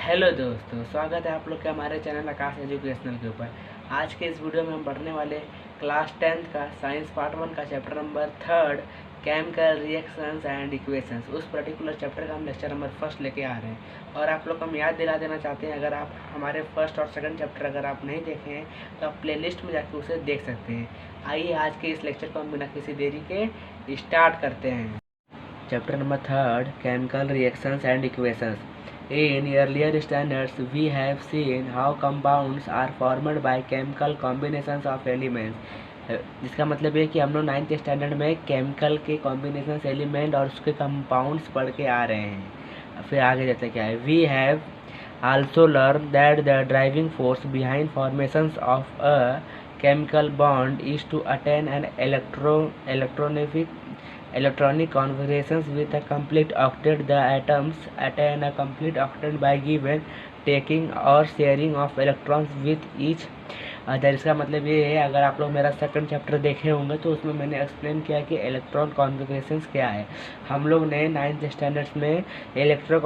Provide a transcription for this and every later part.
Hello दोस्तों, स्वागत है आप लोग के हमारे चैनल आकाश एजुकेशनल के ऊपर। आज के इस वीडियो में हम पढ़ने वाले क्लास 10th का साइंस पार्ट 1 का chapter number 3 chemical reactions and equations, उस पर्टिकुलर चैप्टर का हम लेक्चर नंबर 1 लेके आ रहे हैं। और आप लोग को हम याद दिला देना चाहते हैं, अगर आप हमारे फर्स्ट और सेकंड चैप्टर अगर आप नहीं देखे हैं तो आप प्लेलिस्ट में जाकर उसे देख सकते हैं। आइए आज के इस लेक्चर को हम बिना किसी देरी के स्टार्ट करते हैं। Chapter number 3 chemical reactions and equations. In earlier standards, we have seen how compounds are formed by chemical combinations of elements. जिसका मतलब है कि हम लोग 9th स्टैंडर्ड में केमिकल के कॉम्बिनेशन एलिमेंट और उसके कंपाउंड्स पढ़ के आ रहे हैं। फिर आगे जाते क्या है, we have also learn that the driving force behind formations of a chemical bond is to attain an electronic configurations with a complete octet. The atoms attain a complete octet by given, taking or sharing of electrons with each other. इसका मतलब ये है, अगर आप लोग मेरा second chapter देखे होंगे तो उसमें मैंने एक्सप्लेन किया कि इलेक्ट्रॉन कॉन्फ़िगरेशंस क्या है। हम लोग ने 9th स्टैंडर्ड्स में इलेक्ट्रो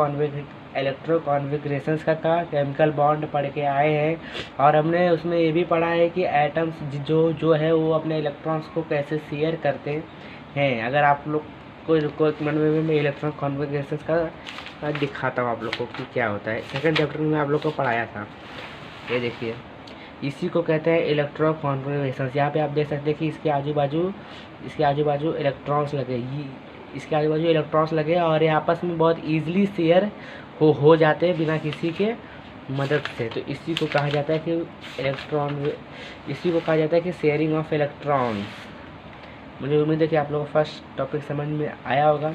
कॉन्फ़िगरेशंस का केमिकल बॉन्ड पढ़ के आए हैं। और हमने उसमें ये भी पढ़ा है कि एटम्स जो है वो अपने इलेक्ट्रॉन्स को कैसे शेयर करते हैं। अगर आप लोग को एक मिनट में मैं इलेक्ट्रॉन कॉन्फ़िगरेशंस का दिखाता हूँ आप लोग को कि क्या होता है। सेकंड चैप्टर में आप लोग को पढ़ाया था, ये देखिए, इसी को कहते हैं इलेक्ट्रो कॉन्फ़िगरेशंस। यहाँ पे आप देख सकते हैं कि इसके आजू बाजू इलेक्ट्रॉन्स लगे, इसके आजू बाजू इलेक्ट्रॉन्स लगे और ये आपस में बहुत ईजिली शेयर हो जाते हैं बिना किसी के मदद से। तो इसी को कहा जाता है कि शेयरिंग ऑफ इलेक्ट्रॉन्स। मुझे उम्मीद है कि आप लोगों को फर्स्ट टॉपिक समझ में आया होगा।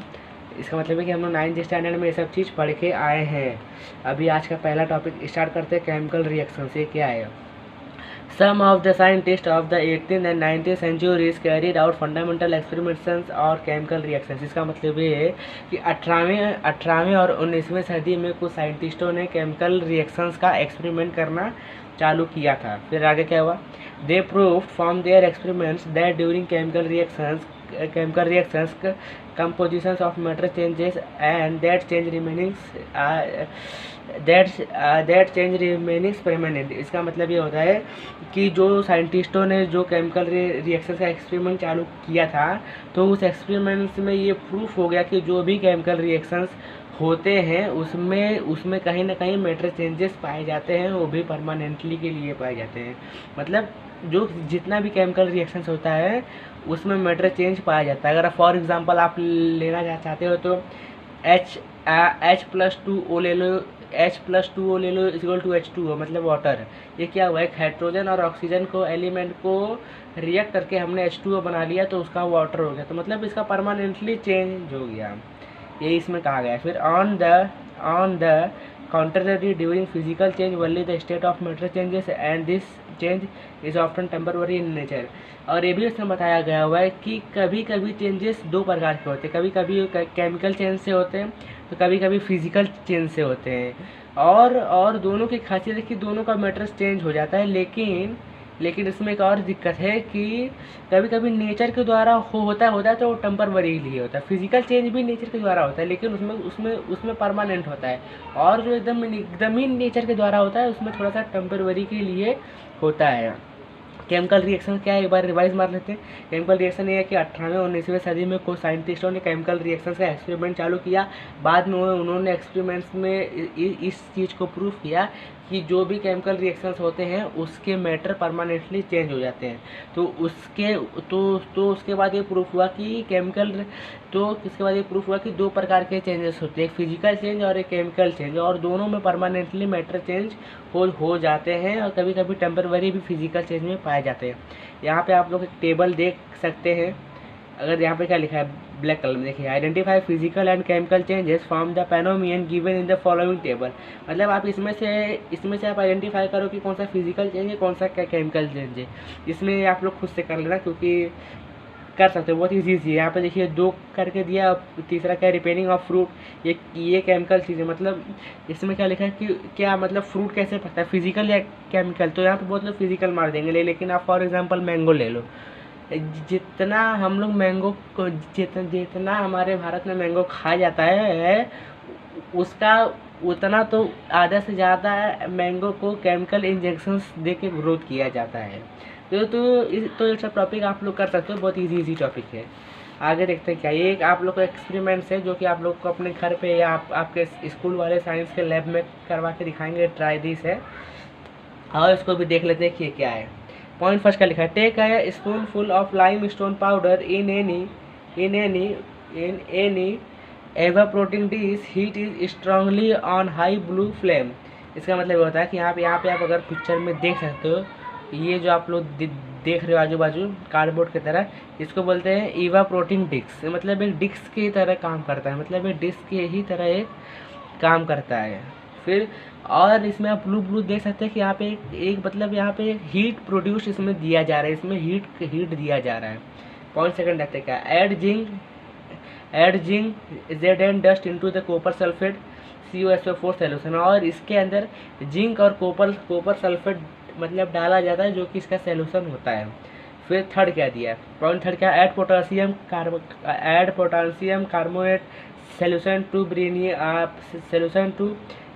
इसका मतलब है कि हम लोग 9th स्टैंडर्ड में ये सब चीज़ पढ़ के आए हैं। अभी आज का पहला टॉपिक स्टार्ट करते हैं, केमिकल रिएक्शंस। ये क्या है? Some of the scientists of the 18th and 19th centuries carried out fundamental experiments or chemical reactions। इसका मतलब ये है कि 18वीं और 19वीं सदी में कुछ साइंटिस्टों ने केमिकल रिएक्शंस का एक्सपेरिमेंट करना चालू किया था। फिर आगे क्या हुआ? They proved from their experiments that during chemical reactions compositions of matter changes and that change remains permanent। इसका मतलब ये होता है कि जो साइंटिस्टों ने जो केमिकल रिएक्शन का एक्सपेरिमेंट चालू किया था, तो उस एक्सपेरिमेंट्स में ये प्रूफ हो गया कि जो भी केमिकल रिएक्शंस होते हैं उसमें कहीं ना कहीं मैटर चेंजेस पाए जाते हैं, वो भी परमानेंटली के लिए पाए जाते हैं। मतलब जो जितना भी केमिकल रिएक्शंस होता है उसमें मैटर चेंज पाया जाता है। अगर फॉर एग्जांपल आप लेना चाहते हो तो H+2O ले लो, H+2O ले लो इक्वल टू H2O, मतलब वाटर। ये क्या हुआ, एक हाइड्रोजन और ऑक्सीजन को एलिमेंट को रिएक्ट करके हमने H2O बना लिया तो उसका वाटर हो गया। तो मतलब इसका परमानेंटली चेंज हो गया, ये इसमें कहा गया है। फिर on the contrary, during physical change only the state of matter changes and this change is often temporary in nature। और ये भी इसमें बताया गया हुआ है कि कभी कभी चेंजेस दो प्रकार के होते हैं, कभी कभी केमिकल चेंज से होते हैं तो कभी कभी फिजिकल चेंज से होते हैं। और दोनों की खासियत है कि दोनों का मैटर चेंज हो जाता है, लेकिन इसमें एक और दिक्कत है कि कभी कभी नेचर के द्वारा होता है तो वो टेम्परवरीली होता है। फिजिकल चेंज भी नेचर के द्वारा होता है, लेकिन उसमें परमानेंट होता है। और जो एकदम ही नेचर के द्वारा होता है उसमें थोड़ा सा टेम्परवरी के लिए होता है। केमिकल रिएक्शन क्या है, एक बार रिवाइज मार लेते हैं। केमिकल रिएक्शन ये है कि 18वें और 19वें सदी में कुछ साइंटिस्टों ने केमिकल रिएक्शंस का एक्सपेरिमेंट चालू किया। बाद में उन्होंने एक्सपेरिमेंट्स में इस चीज़ को प्रूव किया कि जो भी केमिकल रिएक्शंस होते हैं उसके मैटर परमानेंटली चेंज हो जाते हैं। तो उसके बाद ये प्रूफ हुआ कि दो प्रकार के चेंजेस होते हैं, एक फिजिकल चेंज और एक केमिकल चेंज, और दोनों में परमानेंटली मैटर चेंज हो जाते हैं और कभी कभी टेम्परवरी भी फिजिकल चेंज में पाए जाते हैं। यहाँ पे आप लोग एक टेबल देख सकते हैं। अगर यहाँ पे क्या लिखा है ब्लैक कलर में, देखिए, identify physical and chemical changes from the phenomenon given in the following table. मतलब आप इसमें से आप आइडेंटिफाई करो कि कौन सा फिजिकल चेंज है, कौन सा केमिकल चेंज है। इसमें आप लोग खुद से कर लेना, क्योंकि कर सकते हो, बहुत ईजी है। यहाँ पे देखिए 2 करके दिया, तीसरा क्या, रिपेयरिंग ऑफ फ्रूट। ये केमिकल चीज़ है। मतलब इसमें क्या लिखा है कि क्या मतलब फ्रूट कैसे पकता है, फिजिकल या केमिकल। तो यहाँ पे बहुत लोग फिजिकल मार देंगे, लेकिन आप फॉर एग्जांपल मैंगो ले लो। जितना हमारे भारत में मैंगो खाया जाता है उसका उतना तो आधा से ज़्यादा मैंगो को केमिकल इंजेक्शंस दे के ग्रोथ किया जाता है। तो ये सब टॉपिक आप लोग कर सकते हो, बहुत इजी टॉपिक है। आगे देखते हैं क्या, ये एक आप लोग का एक्सपेरिमेंट्स है जो कि आप लोग को अपने घर पे या आपके स्कूल वाले साइंस के लैब में करवा के दिखाएंगे, ट्राई दिस है। और इसको भी देख लेते हैं कि क्या है। पॉइंट फर्स्ट का लिखा है, take a spoonful of limestone powder in any evaporating dish, heat is strongly on high blue flame. इसका मतलब ये होता है कि यहाँ पे आप अगर पिक्चर में देख सकते हो, ये जो आप लोग देख रहे हो आजू बाजू कार्डबोर्ड की तरह, इसको बोलते हैं इवापोरेटिंग डिस्क। मतलब एक डिस्क की तरह काम करता है, मतलब एक डिस्क की ही तरह एक काम करता है। फिर और इसमें आप ब्लू देख सकते हैं कि यहाँ पे एक मतलब यहाँ पे हीट प्रोड्यूस इसमें दिया जा रहा है, इसमें हीट दिया जा रहा है। पॉइंट सेकंड देखते हैं क्या, add zinc Z and dust into the copper sulphate CuSO4 solution. और इसके अंदर जिंक और कॉपर सल्फेट मतलब डाला जाता है, जो कि इसका सोल्यूशन होता है। फिर थर्ड क्या दिया है, पॉइंट थर्ड क्या, add potassium carbonate solution to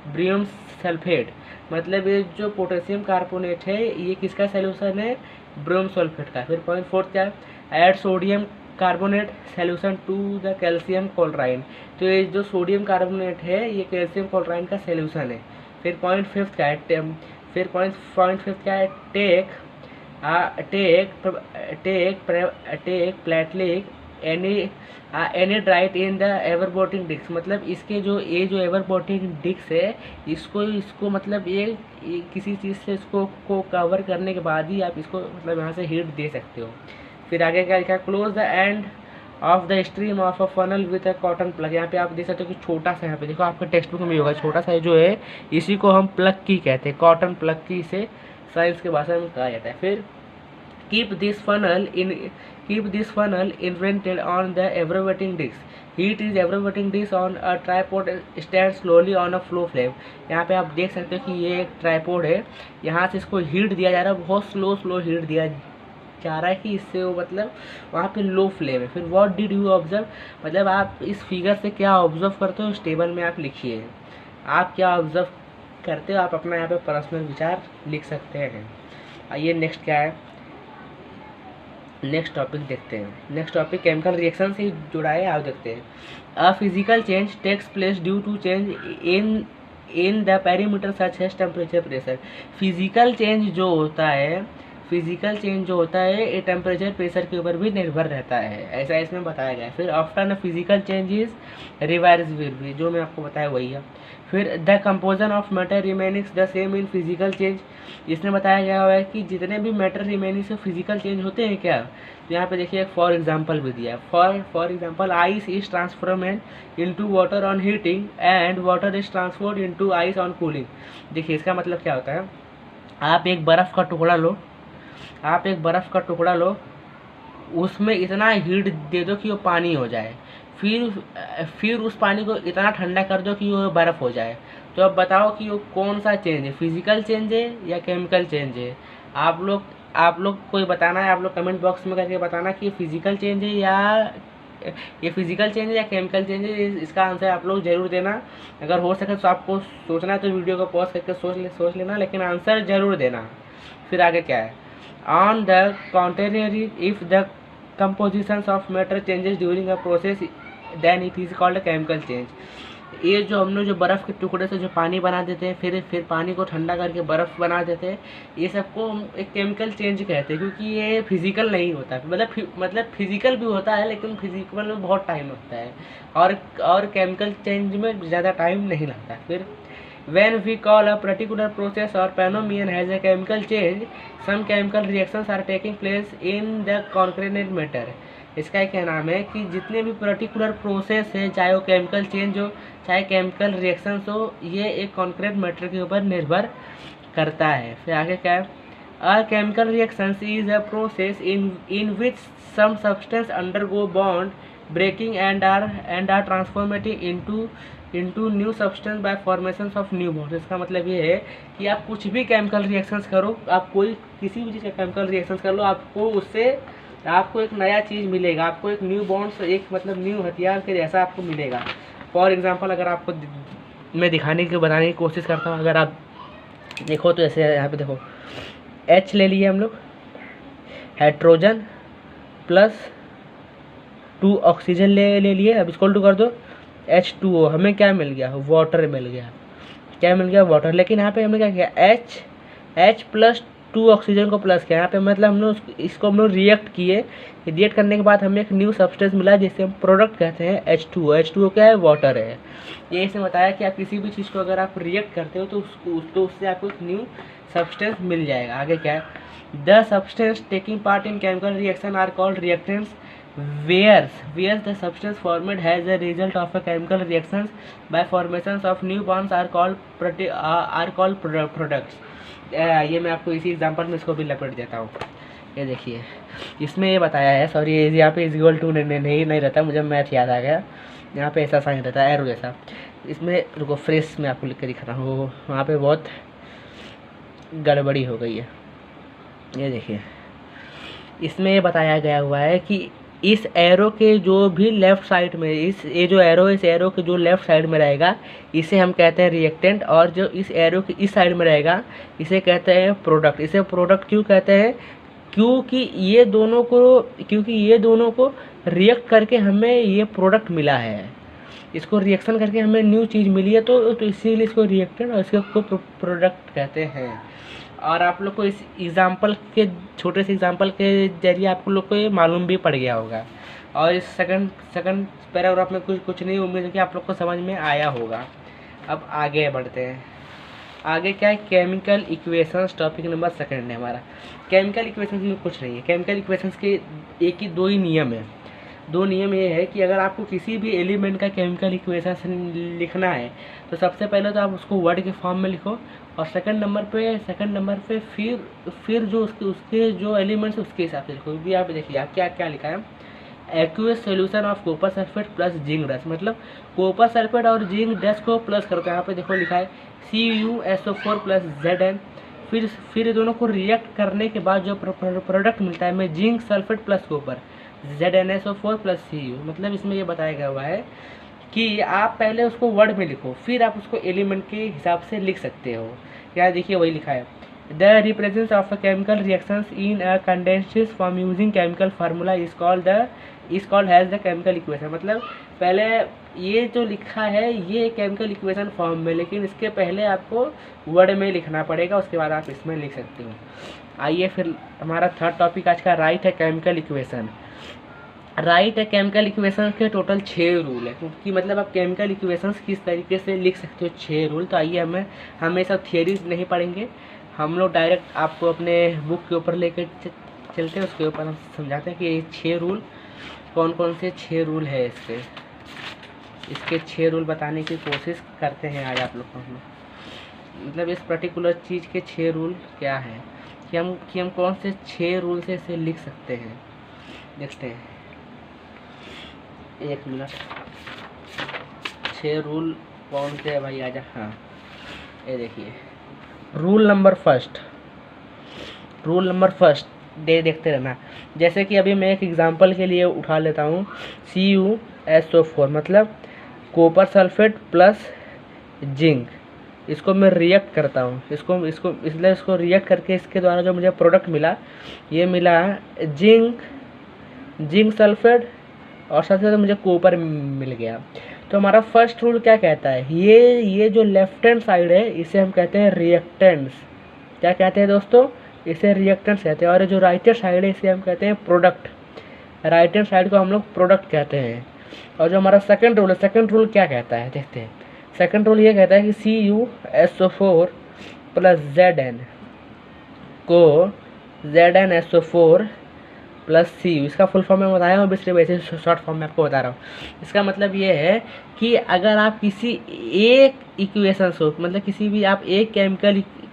barium sulphate. मतलब ये जो पोटेशियम कार्बोनेट है ये किसका सोल्यूशन है, ब्रोम सल्फेट का। फिर पॉइंट फोर्थ क्या, add sodium carbonate solution to the calcium chloride. तो ये जो सोडियम कार्बोनेट है ये कैल्शियम क्लोराइड का सोल्यूशन है। फिर पॉइंट फिफ्थ क्या है, take प्लेटलिक एनिड्राइट in the evaporating disc. मतलब इसके जो एवरबोटिंग डिस्क है, इसको मतलब ये किसी चीज़ से इसको कवर करने के बाद ही आप इसको मतलब यहाँ से हीट दे सकते हो। फिर आगे क्या लिखा, close the end of the stream of a funnel with a cotton plug. यहाँ पे आप देख सकते हो कि छोटा सा, यहाँ पे देखो आपका टेक्स्ट बुक में होगा, छोटा सा जो है इसी को हम प्लग की कहते हैं, कॉटन प्लग की इसे साइंस के भाषा में कहा जाता है। फिर keep this funnel inverted on the evaporating dish, heat is evaporating dish on a tripod stand slowly on a low flame. यहाँ पे आप देख सकते हो कि ये एक ट्राइपॉड है, यहाँ से इसको हीट दिया जा रहा है, बहुत स्लो हीट दिया जा रहा है कि इससे वो मतलब वहाँ पे लो फ्लेम है। फिर व्हाट डिड यू ऑब्जर्व, मतलब आप इस फिगर से क्या ऑब्जर्व करते हो, इस टेबल में आप लिखिए आप क्या ऑब्जर्व करते हो, आप अपना यहाँ पे पर्सनल विचार लिख सकते हैं। आइए नेक्स्ट क्या है, नेक्स्ट टॉपिक देखते हैं। नेक्स्ट टॉपिक केमिकल रिएक्शन से जुड़ा है, आप देखते हैं। A physical change takes place due to change in the parameter such as temperature pressure. Physical change जो होता है ये टेम्परेचर प्रेशर के ऊपर भी निर्भर रहता है, ऐसा इसमें बताया गया है। फिर आफ्टर न फिजिकल चेंज इज रिवर्सिबल, जो मैं आपको बताया वही है। फिर the composition of matter remaining the same in physical change, इसमें बताया गया हुआ है कि जितने भी मैटर रिमेनिंग से फिजिकल चेंज होते हैं क्या, तो यहाँ पे देखिए एक फॉर एग्जाम्पल भी दिया है। For example ice is transformed into water on heating and water is transformed into ice on cooling. देखिए इसका मतलब क्या होता है, आप एक बर्फ़ का टुकड़ा लो, उसमें इतना हीट दे दो कि वो पानी हो जाए, फिर उस पानी को इतना ठंडा कर दो कि वो बर्फ़ हो जाए। तो अब बताओ कि वो कौन सा चेंज है, फिजिकल चेंज है या केमिकल चेंज है। आप लोग कोई बताना है, आप लोग कमेंट बॉक्स में करके बताना कि ये फिजिकल चेंज है या केमिकल चेंज है। इसका आंसर आप लोग जरूर देना। अगर हो सके तो आपको सोचना है तो वीडियो को पॉज करके सोच लेना, लेकिन आंसर जरूर देना। फिर आगे क्या है, on the contrary if the compositions of matter changes during a process then it is called chemical change. ये जो हम लोग जो बर्फ़ के टुकड़े से जो पानी बना देते हैं, फिर पानी को ठंडा करके बर्फ़ बना देते हैं, ये सबको हम एक केमिकल चेंज कहते हैं, क्योंकि ये फिजिकल नहीं होता। मतलब फिजिकल भी होता है, लेकिन फिजिकल में बहुत टाइम लगता है, और केमिकल चेंज में ज़्यादा टाइम नहीं लगता। फिर when we call a particular process or phenomenon has a chemical change, some chemical reactions are taking place in the concrete matter। इसका क्या नाम है कि जितने भी पर्टिकुलर प्रोसेस है, चाहे वो केमिकल चेंज हो चाहे केमिकल रिएक्शंस हो, ये एक कॉन्क्रीट मैटर के ऊपर निर्भर करता है। फिर आगे क्या है, a chemical reactions is a process in which some substance undergo bond breaking and are transforming into new substance by formation of new bonds. इसका मतलब ये है कि आप कुछ भी केमिकल रिएक्शंस करो, आप किसी भी चीज़ का केमिकल रिएक्शंस कर लो, आपको एक नया चीज़ मिलेगा, आपको एक न्यू बॉन्ड्स, एक मतलब न्यू हथियार के जैसा आपको मिलेगा। फॉर एग्जांपल अगर आपको मैं दिखाने की बताने की कोशिश करता हूँ। अगर आप देखो तो ऐसे यहाँ पे देखो H ले लिए हम लोग, हाइड्रोजन प्लस 2 ऑक्सीजन ले लिए। अब इसको उल्टू कर दो H2O, हमें क्या मिल गया, वाटर मिल गया। क्या मिल गया, वाटर। लेकिन यहाँ पे हमने क्या किया, H प्लस 2 ऑक्सीजन को प्लस किया यहाँ पे, मतलब हम लोग इसको हम लोग रिएक्ट किए। रिएक्ट करने के बाद हमें एक न्यू सब्सटेंस मिला जिसे हम प्रोडक्ट कहते हैं H2O। H2O क्या है, वाटर है। ये इसने बताया कि आप किसी भी चीज़ को अगर आप रिएक्ट करते हो तो उससे आपको एक न्यू सब्सटेंस मिल जाएगा। आगे क्या है, the substance taking part in chemical reaction are called reactants whereas the substance formed has a result of a chemical reactions by formations of new bonds are called products। ये मैं आपको इसी example में इसको भी लपेट देता हूँ। ये देखिए इसमें ये बताया है, सॉरी यहाँ पे इक्वल टू नहीं रहता, मुझे मैथ याद आ गया। यहाँ पे ऐसा साइन रहता है एरो जैसा। इसमें रुको फ्रेश में आपको लिख कर दिखा रहा हूँ, वहाँ पे बहुत गड़बड़ी हो गई है। ये देखिए इसमें ये बताया गया हुआ है कि इस एरो के जो भी लेफ़्ट साइड में ये जो एरो है, इस एरो के जो लेफ़्ट साइड में रहेगा इसे हम कहते हैं रिएक्टेंट, और जो इस एरो के इस साइड में रहेगा इसे कहते हैं प्रोडक्ट। इसे प्रोडक्ट क्यों कहते हैं, क्योंकि ये दोनों को रिएक्ट करके हमें ये प्रोडक्ट मिला है। इसको रिएक्शन करके हमें न्यू चीज़ मिली है, तो इसीलिए इसको रिएक्टेंट और इसको प्रोडक्ट कहते हैं। और आप लोग को इस एग्ज़ाम्पल के छोटे से एग्ज़ाम्पल के जरिए आप लोग को ये मालूम भी पड़ गया होगा। और इस सेकंड पैराग्राफ में कुछ नहीं, उम्मीद है कि आप लोग को समझ में आया होगा। अब आगे बढ़ते हैं। आगे क्या है, केमिकल इक्वेशंस, टॉपिक नंबर 2 है हमारा। केमिकल इक्वेशंस में कुछ नहीं है। केमिकल इक्वेशंस के दो ही नियम है। दो नियम ये है कि अगर आपको किसी भी एलिमेंट का केमिकल इक्वेशन लिखना है तो सबसे पहले तो आप उसको वर्ड के फॉर्म में लिखो, और सेकंड नंबर पे फिर जो उसके जो एलिमेंट्स उसके हिसाब से लिखो। भी आप देखिए आप क्या लिखा है, aqueous solution of copper sulphate plus zinc dust, मतलब कॉपर सल्फेट और जिंक डस्ट को प्लस करके यहाँ पे देखो लिखा है CuSO4 प्लस Zn। फिर दोनों को रिएक्ट करने के बाद जो प्रोडक्ट मिलता है में zinc sulphate plus copper ZnSO4 plus Cu। मतलब इसमें ये बताया गया हुआ है कि आप पहले उसको वर्ड में लिखो, फिर आप उसको एलिमेंट के हिसाब से लिख सकते हो। यहाँ देखिए वही लिखा है, the representation of a chemical reactions in a condensed form using chemical formula is called as the chemical equation. मतलब पहले ये जो लिखा है ये केमिकल इक्वेशन फॉर्म में, लेकिन इसके पहले आपको वर्ड में लिखना पड़ेगा, उसके बाद आप इसमें लिख सकते हो। आइए फिर हमारा थर्ड टॉपिक आज का राइट है केमिकल इक्वेशन। राइट है केमिकल इक्वेशन के टोटल 6 रूल है, क्योंकि मतलब आप केमिकल इक्वेशंस किस तरीके से लिख सकते हो 6 रूल। तो आइए हम ये सब थियरीज नहीं पढ़ेंगे, हम लोग डायरेक्ट आपको अपने बुक के ऊपर लेकर चलते हैं, उसके ऊपर हम समझाते हैं कि ये 6 रूल कौन कौन से 6 रूल है। इसके 6 रूल बताने की कोशिश करते हैं आज आप लोग को। मतलब इस पर्टिकुलर चीज़ के 6 रूल क्या है कि हम कौन से 6 रूल से इसे लिख सकते हैं। देखते हैं, 1 मिनट। 6 रूल कौन से है भाई, आजा। हाँ ये देखिए, रूल नंबर फर्स्ट देखते रहना। जैसे कि अभी मैं एक एग्जांपल के लिए उठा लेता हूँ, CuSO4 मतलब कॉपर सल्फेट प्लस जिंक। इसको मैं रिएक्ट करता हूँ, इसको रिएक्ट करके इसके द्वारा जो मुझे प्रोडक्ट मिला, ये मिला जिंक सल्फेट और साथ साथ मुझे कॉपर मिल गया। तो हमारा फर्स्ट रूल क्या कहता है, ये जो लेफ्ट हैंड साइड है इसे हम कहते हैं रिएक्टेंट्स। क्या कहते हैं दोस्तों, इसे रिएक्टेंट्स कहते हैं। और जो राइट हैंड साइड है इसे हम कहते हैं प्रोडक्ट। राइट हैंड साइड को हम लोग प्रोडक्ट कहते हैं। और जो हमारा सेकंड रूल क्या कहता है, देखते हैं। सेकंड रूल ये कहता है कि CuSO4 प्लस Zn को ZnSO4 प्लस Cu, इसका फुल फॉर्म मैं बताया हूँ, सिर्फ वैसे शॉर्ट फॉर्म में आपको बता रहा हूँ। इसका मतलब ये है कि अगर आप किसी एक इक्वेशन को, मतलब किसी भी आप एक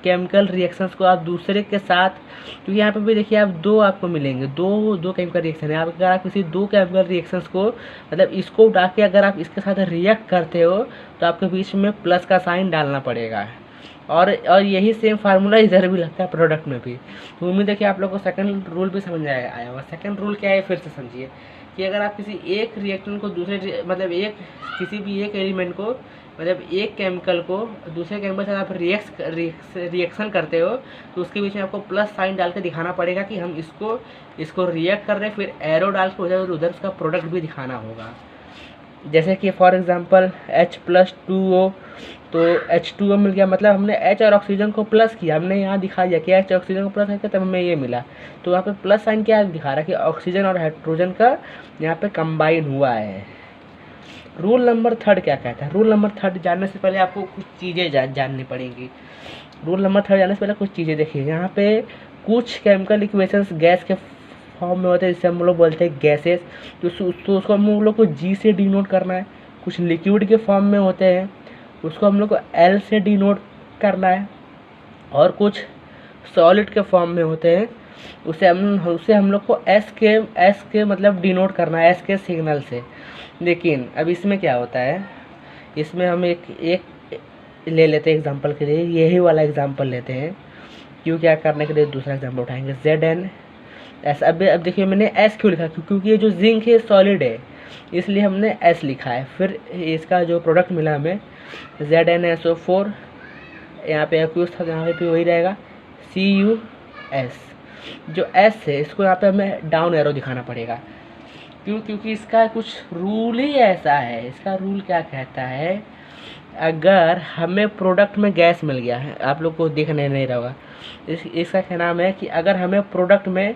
केमिकल रिएक्शंस को आप दूसरे के साथ, क्योंकि यहाँ पे भी देखिए आप दो आपको मिलेंगे, दो केमिकल रिएक्शन है। अगर आप किसी 2 केमिकल रिएक्शंस को, मतलब इसको उठा के अगर आप इसके साथ रिएक्ट करते हो तो आपके बीच में प्लस का साइन डालना पड़ेगा। और यही सेम फार्मूला इधर भी लगता है प्रोडक्ट में भी। तो उम्मीद है कि आप लोग को सेकंड रूल भी समझ आया होगा। सेकंड रूल क्या है, फिर से समझिए कि अगर आप किसी एक रिएक्टेंट को दूसरे, मतलब किसी भी एक एलिमेंट को मतलब एक केमिकल को दूसरे केमिकल से आप रिएक्शन करते हो तो उसके बीच में आपको प्लस साइन डाल के दिखाना पड़ेगा कि हम इसको रिएक्ट कर रहे हैं, फिर एरो डाल के उधर उसका प्रोडक्ट भी दिखाना होगा। जैसे कि फॉर एग्जांपल H+2O, तो H2O मिल गया, मतलब हमने H और ऑक्सीजन को प्लस किया, हमने यहाँ दिखा दिया कि H ऑक्सीजन को प्लस करके तब हमें ये मिला। तो यहाँ पे प्लस साइन क्या दिखा रहा है कि ऑक्सीजन और हाइड्रोजन का यहाँ पे कंबाइन हुआ है। रूल नंबर 3 क्या कहता है? रूल नंबर 3 जानने से पहले आपको कुछ चीज़ें जाननी पड़ेंगी। रूल नंबर 3 जानने से पहले कुछ चीज़ें देखिए। यहाँ पे कुछ केमिकल इक्वेशंस गैस के फॉर्म में होते हैं, जिसे हम लोग बोलते हैं गैसेस, तो उसको हम लोग को G से डिनोट करना है। कुछ लिक्विड के फॉर्म में होते हैं, उसको हम लोग को L से डिनोट करना है। और कुछ सॉलिड के फॉर्म में होते हैं, उसे हम लोग को S के मतलब डिनोट करना है, S के सिग्नल से। लेकिन अब इसमें क्या होता है, इसमें हम एक ले लेते हैं एग्जांपल के लिए, यही वाला एग्जांपल लेते हैं। क्यों क्या करने के लिए दूसरा एग्जांपल उठाएंगे, ZnS। अब देखिए मैंने S क्यों लिखा, क्योंकि ये जो जिंक है सॉलिड है, इसलिए हमने S लिखा है। फिर इसका जो प्रोडक्ट मिला हमें ZnSO4, यहाँ पे एक्यूज था, यहाँ पे वही रहेगा CuS। जो S है इसको यहाँ पे हमें डाउन एरो दिखाना पड़ेगा। क्यों? क्योंकि इसका कुछ रूल ही ऐसा है। इसका रूल क्या कहता है, अगर हमें प्रोडक्ट में गैस मिल गया है, आप लोग को दिखने नहीं रहा होगा, इसका क्या नाम है कि अगर हमें प्रोडक्ट में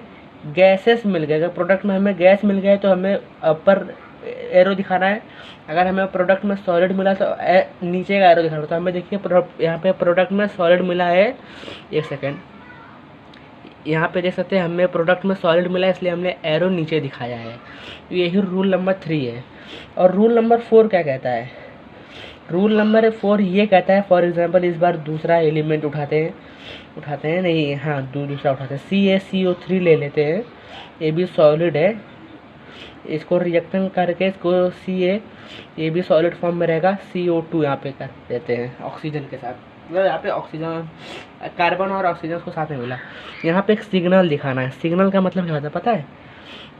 गैसेस मिल गए, अगर प्रोडक्ट में हमें गैस मिल गए तो हमें अपर एरो दिखाना है। अगर हमें प्रोडक्ट में सॉलिड मिला तो नीचे का एरो दिखाना है। तो हमें देखिए यहाँ पे प्रोडक्ट में सॉलिड मिला है, एक सेकेंड, यहाँ पे देख सकते हैं हमें प्रोडक्ट में सॉलिड मिला है, इसलिए हमने एरो नीचे दिखाया है। तो यही रूल नंबर 3 है। और रूल नंबर 4 क्या कहता है? रूल नंबर 4 ये कहता है, फॉर एग्जांपल इस बार दूसरा एलिमेंट उठाते हैं नहीं, हाँ दूसरा उठाते हैं, CaCO3 ले लेते हैं। ये भी सॉलिड है, इसको रिएक्शन करके इसको ये भी सॉलिड फॉर्म में रहेगा, CO2 यहाँ पे कर देते हैं ऑक्सीजन के साथ। मतलब यहाँ पे ऑक्सीजन, कार्बन और ऑक्सीजन को साथ में मिला। यहाँ पे एक सिग्नल दिखाना है। सिग्नल का मतलब क्या होता है पता है?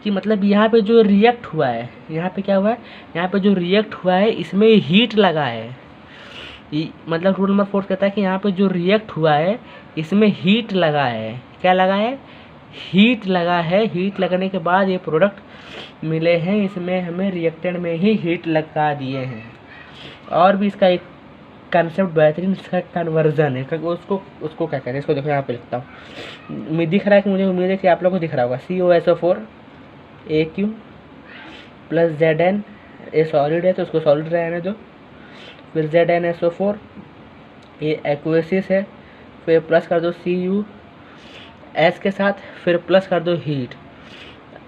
कि मतलब यहाँ पे जो रिएक्ट हुआ है, यहाँ पे क्या हुआ है, यहाँ पे जो रिएक्ट हुआ है इसमें हीट लगा है। मतलब रूल नंबर 4 कहता है कि यहाँ पे जो रिएक्ट हुआ है इसमें हीट लगा है। क्या लगा है? हीट लगा है। हीट लगने के बाद ये प्रोडक्ट मिले हैं, इसमें हमें रिएक्टेंट में ही हीट लगा दिए हैं। और भी इसका एक कंसेप्ट बेहतरीन, इसका कन्वर्जन है, उसको क्या कहते हैं, इसको देखो यहाँ पे लिखता हूँ। मैं दिख रहा है कि मुझे उम्मीद है कि आप लोगों को दिख रहा होगा। COSO4 AQ प्लस Zn, ये सॉलिड है तो उसको सॉलिड रहने दो। फिर ZnSO4 ये एक्वेसिस है, फिर प्लस कर दो CuS के साथ, फिर प्लस कर दो हीट।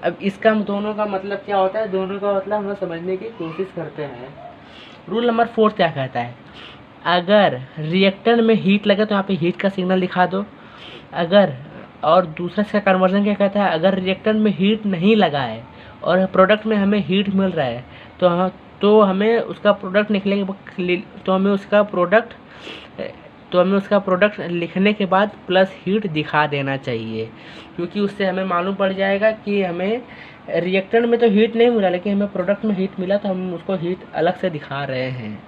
अब इसका दोनों का मतलब क्या होता है, दोनों का मतलब हम समझने की कोशिश करते हैं। रूल नंबर 4 क्या कहता है? अगर रिएक्टर में हीट लगे तो यहाँ पे हीट का सिग्नल दिखा दो। अगर, और दूसरा इसका कन्वर्जन क्या कहता है, अगर रिएक्टर में हीट नहीं लगा है और प्रोडक्ट में हमें हीट मिल रहा है तो हमें उसका प्रोडक्ट निकलेंगे, तो हमें उसका प्रोडक्ट लिखने के बाद प्लस हीट दिखा देना चाहिए। क्योंकि उससे हमें मालूम पड़ जाएगा कि हमें रिएक्टर में तो हीट नहीं मिला, लेकिन हमें प्रोडक्ट में हीट मिला, तो हम उसको हीट अलग से दिखा रहे हैं।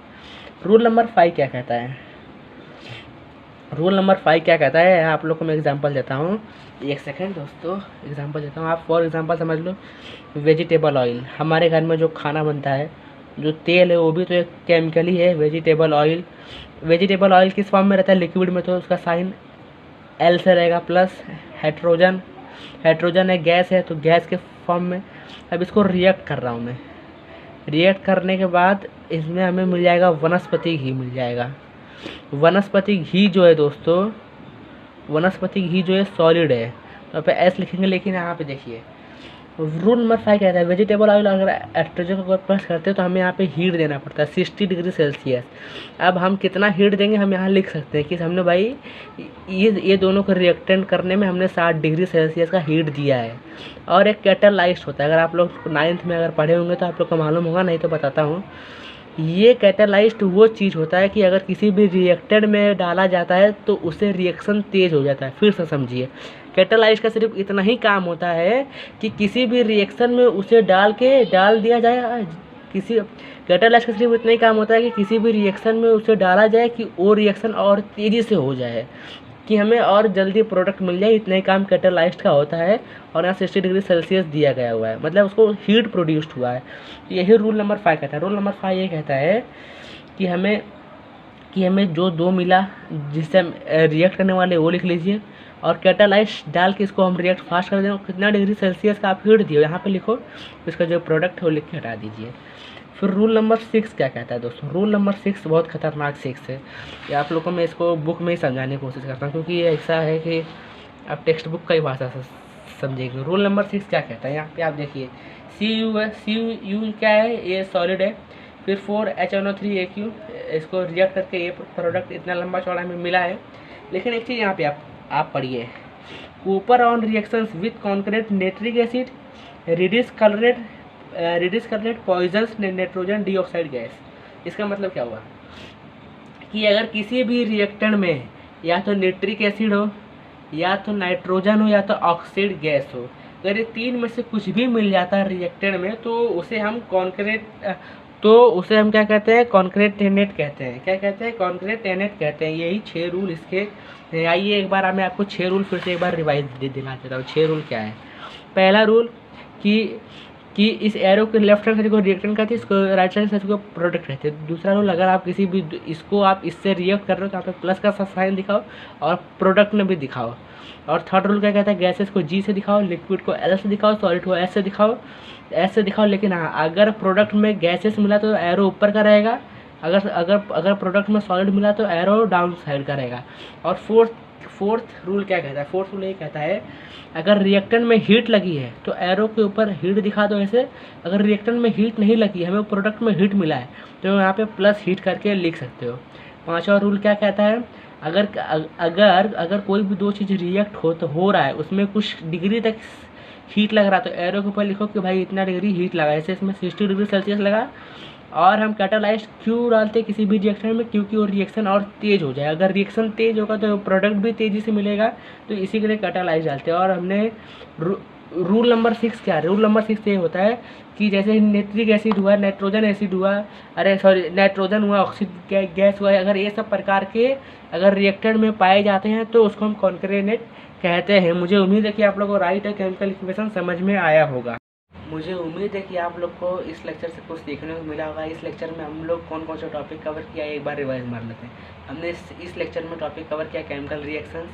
रूल नंबर 5 क्या कहता है? रूल नंबर 5 क्या कहता है, आप लोग को मैं एग्जांपल देता हूँ। एक सेकंड दोस्तों, एग्जांपल देता हूँ। आप फॉर एग्जांपल समझ लो वेजिटेबल ऑयल। हमारे घर में जो खाना बनता है, जो तेल है, वो भी तो एक केमिकल ही है, वेजिटेबल ऑयल। वेजिटेबल ऑयल किस फॉर्म में रहता है? लिक्विड में, तो उसका साइन L से रहेगा। प्लस हाइड्रोजन है, गैस है, तो गैस के फॉर्म में। अब इसको रिएक्ट कर रहा हूँ मैं। रिएक्ट करने के बाद इसमें हमें मिल जाएगा वनस्पति घी मिल जाएगा। वनस्पति घी जो है दोस्तों, वनस्पति घी जो है सॉलिड है, तो यहाँ पे S लिखेंगे। लेकिन यहाँ पे देखिए रूल नंबर 5 कहता है वेजिटेबल ऑयल अगर एस्ट्रोजन को प्लस करते हैं तो हमें यहाँ पे हीट देना पड़ता है 60 डिग्री सेल्सियस। अब हम कितना हीट देंगे हम यहाँ लिख सकते हैं कि हमने भाई ये दोनों को रिएक्टेंट करने में हमने 60 डिग्री सेल्सियस का हीट दिया है। और एक कैटालाइस्ट होता है, अगर आप लोग 9th में अगर पढ़े होंगे तो आप लोग को मालूम होगा, नहीं तो बताता हूँ। ये कैटालाइस्ट वो चीज़ होता है कि अगर किसी भी रिएक्टेंट में डाला जाता है तो उससे रिएक्शन तेज़ हो जाता है। फिर से समझिए, कैटालाइस्ट का सिर्फ इतना ही काम होता है कि किसी भी रिएक्शन में उसे डाल दिया जाए किसी कैटालाइज का सिर्फ इतना ही काम होता है कि किसी भी रिएक्शन में उसे डाला जाए कि वो रिएक्शन और तेज़ी से हो जाए, कि हमें और जल्दी प्रोडक्ट मिल जाए, इतना ही काम कैटालाइस्ट का होता है। और यहाँ 60 डिग्री सेल्सियस दिया गया हुआ है, मतलब उसको हीट प्रोड्यूस्ड हुआ है। यही रूल नंबर 5 कहता है। रूल नंबर 5 ये कहता है कि हमें जो 2 मिला जिससे हम रिएक्ट करने वाले वो लिख लीजिए, और कैटालाइस्ट डाल के इसको हम रिएक्ट फास्ट कर दें। कितना डिग्री सेल्सियस का आप हीट दिए यहाँ पे लिखो, इसका जो प्रोडक्ट है वो लिख के हटा दीजिए। फिर रूल नंबर 6 क्या कहता है दोस्तों? रूल नंबर 6 बहुत खतरनाक 6 है। ये आप लोगों को मैं इसको बुक में ही समझाने की कोशिश करता हूँ, क्योंकि ये ऐसा है कि आप टेक्स्ट बुक का ही भाषा से समझेंगे। रूल नंबर 6 क्या कहता है? यहाँ पे आप देखिए, CU क्या है? ये सॉलिड है। फिर 4HNO3AQ, इसको रिएक्ट करके ये प्रोडक्ट इतना लंबा चौड़ा में मिला है। लेकिन एक चीज़ यहाँ पे आप पढ़िए, ऊपर on reactions with concentrated nitric acid reduce coloured poisonous nitrogen dioxide gas. इसका मतलब क्या हुआ कि अगर किसी भी रिएक्टेंट में या तो नाइट्रिक एसिड हो, या तो नाइट्रोजन हो, या तो ऑक्साइड गैस हो, अगर ये 3 में से कुछ भी मिल जाता है रिएक्टेंट में, तो उसे हम क्या कहते हैं? कॉन्क्रेटेनेट कहते हैं। क्या कहते हैं? कॉन्क्रेटेनेट कहते हैं। यही 6 रूल इसके। आइए एक बार मैं आपको 6 रूल फिर से एक बार रिवाइज देना चाहता हूँ। 6 रूल क्या है? पहला रूल कि इस एरो के लेफ्ट हैंड साइड को रिएक्टेंट कहते हैं, इसको राइट हैंड साइड को प्रोडक्ट कहते हैं। दूसरा रूल, अगर आप किसी भी इसको आप इससे रिएक्ट कर रहे हो तो यहाँ पे प्लस का साइन दिखाओ और प्रोडक्ट में भी दिखाओ। और थर्ड रूल क्या कहता है? गैसेस को G से दिखाओ, लिक्विड को L से दिखाओ, सॉलिड को S से दिखाओ। लेकिन हाँ, अगर प्रोडक्ट में गैसेस मिला तो एरो ऊपर का रहेगा, अगर प्रोडक्ट में सॉलिड मिला तो एरो डाउन साइड का रहेगा। और फोर्थ रूल क्या कहता है? फोर्थ रूल ये कहता है, अगर रिएक्टेंट में हीट लगी है तो एरो के ऊपर हीट दिखा दो ऐसे। अगर रिएक्टेंट में हीट नहीं लगी, हमें प्रोडक्ट में हीट मिला है, तो यहाँ पे प्लस हीट करके लिख सकते हो। पांचवा रूल क्या कहता है? अगर कोई भी 2 चीज़ रिएक्ट हो रहा है, उसमें कुछ डिग्री तक हीट लग रहा है, तो एरो के ऊपर लिखो कि भाई इतना डिग्री हीट लगा। ऐसे इसमें 60 डिग्री सेल्सियस लगा। और हम कैटालाइस्ट क्यों डालते हैं किसी भी रिएक्शन में? क्योंकि वो रिएक्शन और तेज़ हो जाए। अगर रिएक्शन तेज़ होगा तो प्रोडक्ट भी तेज़ी से मिलेगा, तो इसी के लिए कैटालाइस्ट डालते हैं। और हमने रूल नंबर 6 क्या है? रूल नंबर 6 ये होता है कि जैसे नाइट्रिक एसिड हुआ, नाइट्रोजन एसिड हुआ, नाइट्रोजन हुआ, ऑक्सीजन गैस हुआ, अगर ये सब प्रकार के अगर रिएक्टेंट में पाए जाते हैं तो उसको हम कॉन्क्रेनेट कहते हैं। मुझे उम्मीद है कि आप लोगों को राइट है केमिकल इक्वेशन समझ में आया होगा। मुझे उम्मीद है कि आप लोग को इस लेक्चर से कुछ सीखने को मिला होगा। इस लेक्चर में हम लोग कौन कौन सा टॉपिक कवर किया है एक बार रिवाइज मार लेते हैं। हमने इस लेक्चर में टॉपिक कवर किया chemical reactions,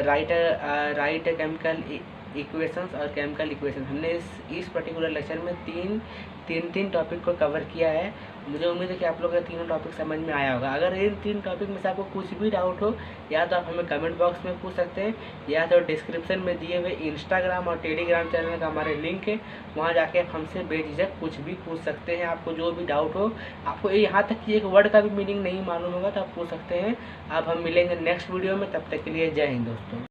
right chemical equations और केमिकल इक्वेशंस। हमने इस पर्टिकुलर लेक्चर में तीन टॉपिक को कवर किया है। मुझे उम्मीद है कि आप लोगों को तीनों टॉपिक समझ में आया होगा। अगर इन 3 टॉपिक में से आपको कुछ भी डाउट हो, या तो आप हमें कमेंट बॉक्स में पूछ सकते हैं, या तो डिस्क्रिप्शन में दिए हुए इंस्टाग्राम और टेलीग्राम चैनल का हमारे लिंक है, वहाँ जाके आप हमसे बेझिझक कुछ भी पूछ सकते हैं। आपको जो भी डाउट हो, आपको यहाँ तक कि एक वर्ड का भी मीनिंग नहीं मालूम होगा तो आप पूछ सकते हैं। अब हम मिलेंगे नेक्स्ट वीडियो में, तब तक के लिए जय हिंद दोस्तों।